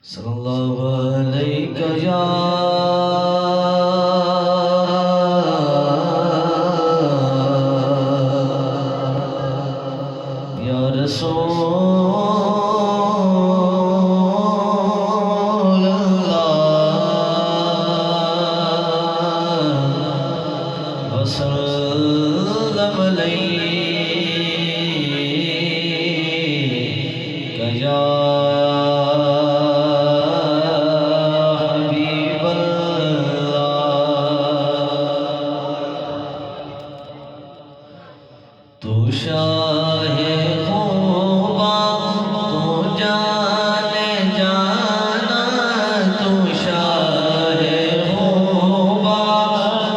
صلی اللہ علیہ یا رسول اللہ وسلم علیک یا تو شاہ خوباں تو جان جانا تو شاہ خوباں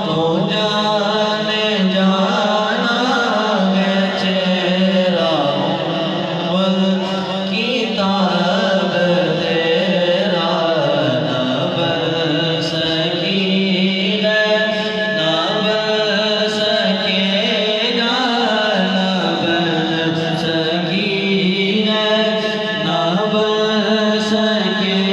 تو جان جانا ہے چہرہ اول کتاب تیرا نہ بن سکی نہ بن سکے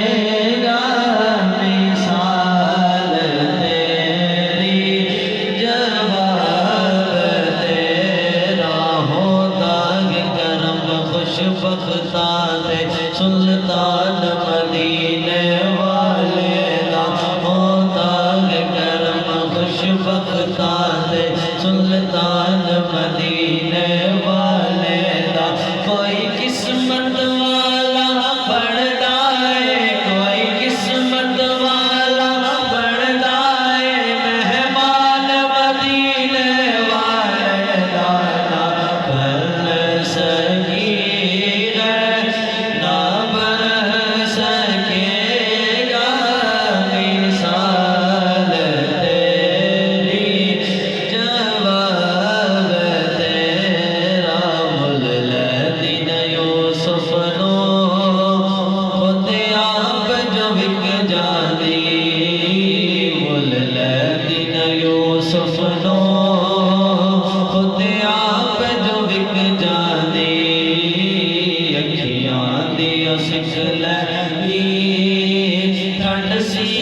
سلطان مدینے والے دا ہوتا ہے کرم خوش بختان سلطان مدینے والے دا کوئی قسمت والا بڑھتا ہے کوئی قسمت والا بڑھتا ہے مہمان مدینے والے دا نہ بن سکی ٹھنڈ سی